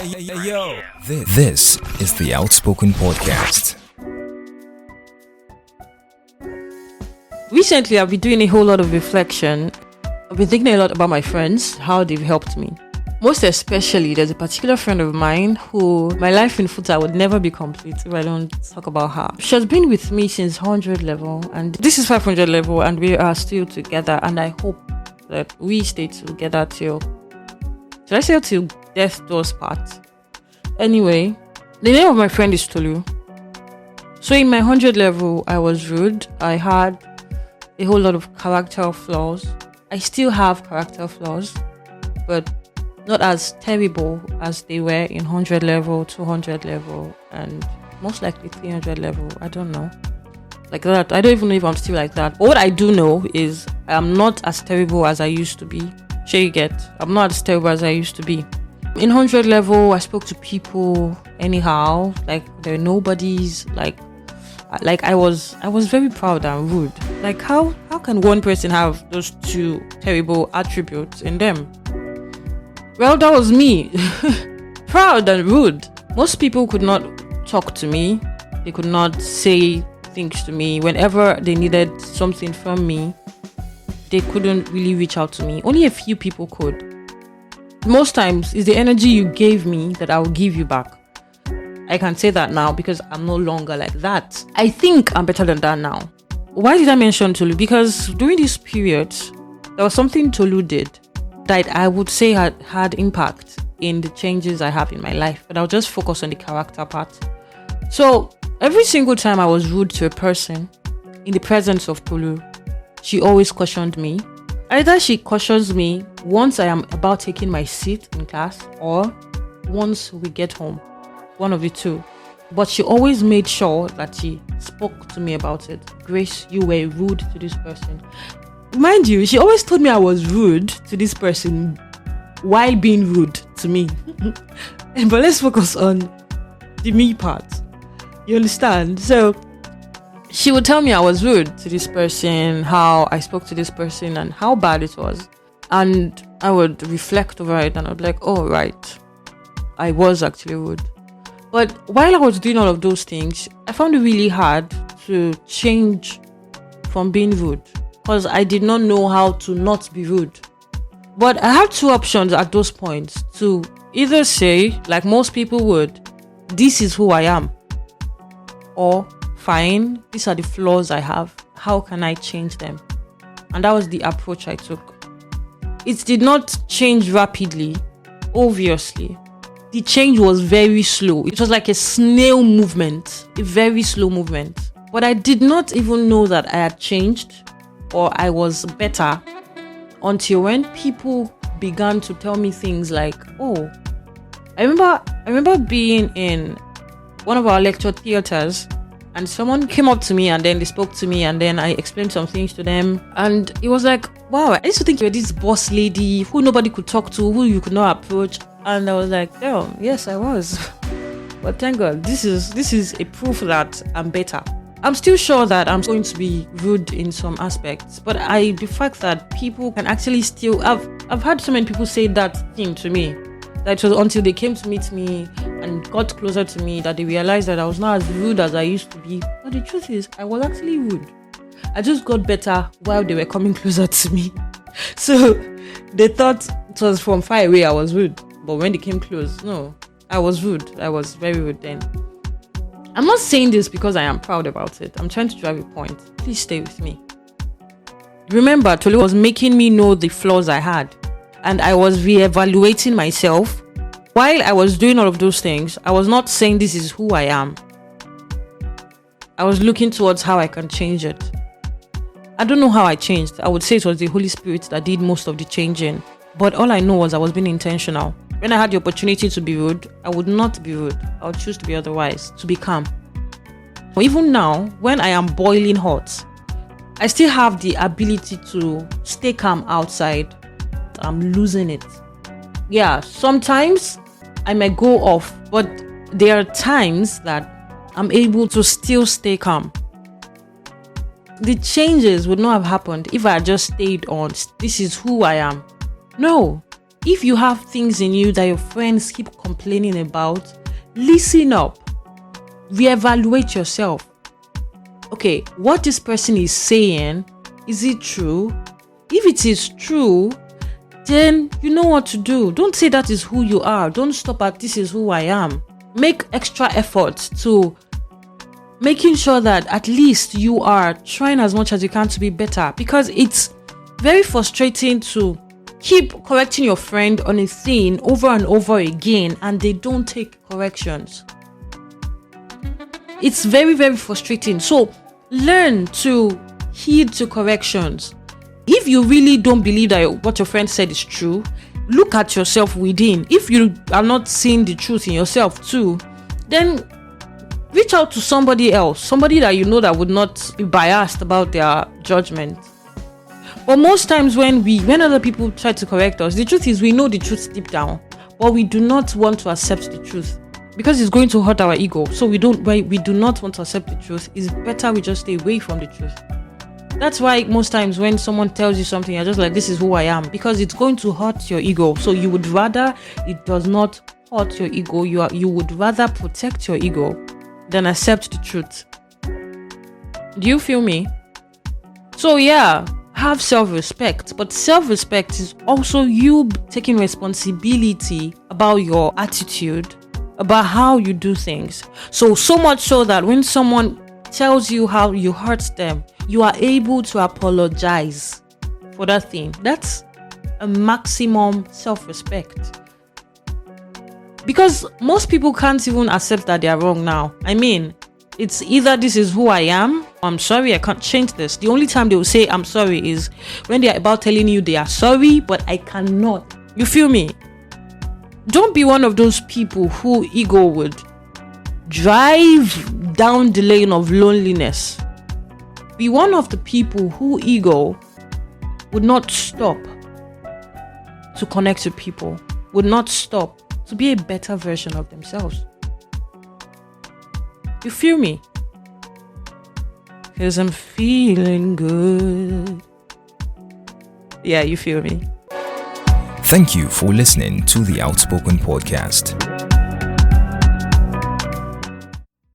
Yo. This is the Outspoken Podcast. Recently, I've been doing a whole lot of reflection. I've been thinking a lot about my friends, how they've helped me. Most especially, there's a particular friend of mine who my life in Futa would never be complete if I don't talk about her. She has been with me since 100 level, and this is 500 level, and we are still together. And I hope that we stay together till death do us part. Anyway, the name of my friend is Tolu. So in my 100 level, I was rude. I had a whole lot of character flaws. I still have character flaws, but not as terrible as they were in 100 level, 200 level, and most likely 300 level. I don't know. Like that. I don't even know if I'm still like that. But what I do know is I'm not as terrible as I used to be. Sure you get? I'm not as terrible as I used to be. In 100 level, I spoke to people anyhow. Like there were nobodies. Like I was very proud and rude. Like how can one person have those two terrible attributes in them? Well, that was me. Proud and rude. Most people could not talk to me. They could not say things to me. Whenever they needed something from me, they couldn't really reach out to me. Only a few people could. Most times, it's the energy you gave me that I will give you back. I can say that now because I'm no longer like that. I think I'm better than that now. Why did I mention Tolu? Because during this period, there was something Tolu did that I would say had impact in the changes I have in my life. But I'll just focus on the character part. So every single time I was rude to a person in the presence of Tolu, she always cautioned me. Either she cautions me once I am about taking my seat in class or once we get home. One of the two. But she always made sure that she spoke to me about it. Grace, you were rude to this person. Mind you, she always told me I was rude to this person while being rude to me. But let's focus on the me part. You understand? So she would tell me I was rude to this person, how I spoke to this person and how bad it was. And I would reflect over it and I'd be like, oh, right. I was actually rude. But while I was doing all of those things, I found it really hard to change from being rude because I did not know how to not be rude. But I had two options at those points to either say, like most people would, this is who I am, or fine, these are the flaws I have. How can I change them? And that was the approach I took. It did not change rapidly, obviously. The change was very slow. It was like a snail movement, a very slow movement. But I did not even know that I had changed or I was better until when people began to tell me things like, oh, I remember being in one of our lecture theaters and someone came up to me and then they spoke to me and then I explained some things to them and it was like, wow, I used to think you were this boss lady who nobody could talk to, who you could not approach. And I was like, oh, yes, I was. But thank God, this is a proof that I'm better. I'm still sure that I'm going to be rude in some aspects, but the fact that people can actually still, I've had so many people say that thing to me, that it was until they came to meet me and got closer to me that they realized that I was not as rude as I used to be. But the truth is, I was actually rude. I just got better while they were coming closer to me. So they thought it was from far away I was rude. But when they came close, no, I was rude. I was very rude then. I'm not saying this because I am proud about it. I'm trying to drive a point. Please stay with me. Remember, Tolu was making me know the flaws I had. And I was reevaluating myself. While I was doing all of those things, I was not saying this is who I am. I was looking towards how I can change it. I don't know how I changed. I would say it was the Holy Spirit that did most of the changing. But all I know was I was being intentional. When I had the opportunity to be rude, I would not be rude. I would choose to be otherwise, to be calm. Even now, when I am boiling hot, I still have the ability to stay calm outside. I'm losing it. Yeah, sometimes I might go off, but there are times that I'm able to still stay calm. The changes would not have happened if I had just stayed on, this is who I am. No, if you have things in you that your friends keep complaining about, listen up. Reevaluate yourself. Okay, what this person is saying, is it true? If it is true, then you know what to do. Don't say that is who you are. Don't stop at this is who I am. Make extra efforts to making sure that at least you are trying as much as you can to be better, because it's very frustrating to keep correcting your friend on a thing over and over again and they don't take corrections. It's very, very frustrating. So learn to heed to corrections. If you really don't believe that what your friend said is true, look at yourself within. If you are not seeing the truth in yourself too, then reach out to somebody else, somebody that you know that would not be biased about their judgment. But most times when other people try to correct us, the truth is we know the truth deep down, but we do not want to accept the truth because it's going to hurt our ego. So we do not want to accept the truth. It's better we just stay away from the truth. That's why most times when someone tells you something, you're just like, this is who I am, because it's going to hurt your ego. So you would rather it does not hurt your ego. You would rather protect your ego than accept the truth. Do you feel me? So yeah, have self-respect, but self-respect is also you taking responsibility about your attitude, about how you do things. So much so that when someone tells you how you hurt them, you are able to apologize for that thing. That's a maximum self-respect. Because most people can't even accept that they are wrong now. I mean, it's either this is who I am, I'm sorry, I can't change this. The only time they will say I'm sorry is when they are about telling you they are sorry, but I cannot. You feel me? Don't be one of those people who ego would drive down the lane of loneliness. Be one of the people who ego would not stop to connect to people, would not stop to be a better version of themselves. You feel me? Because I'm feeling good. Yeah, you feel me? Thank you for listening to the Outspoken Podcast.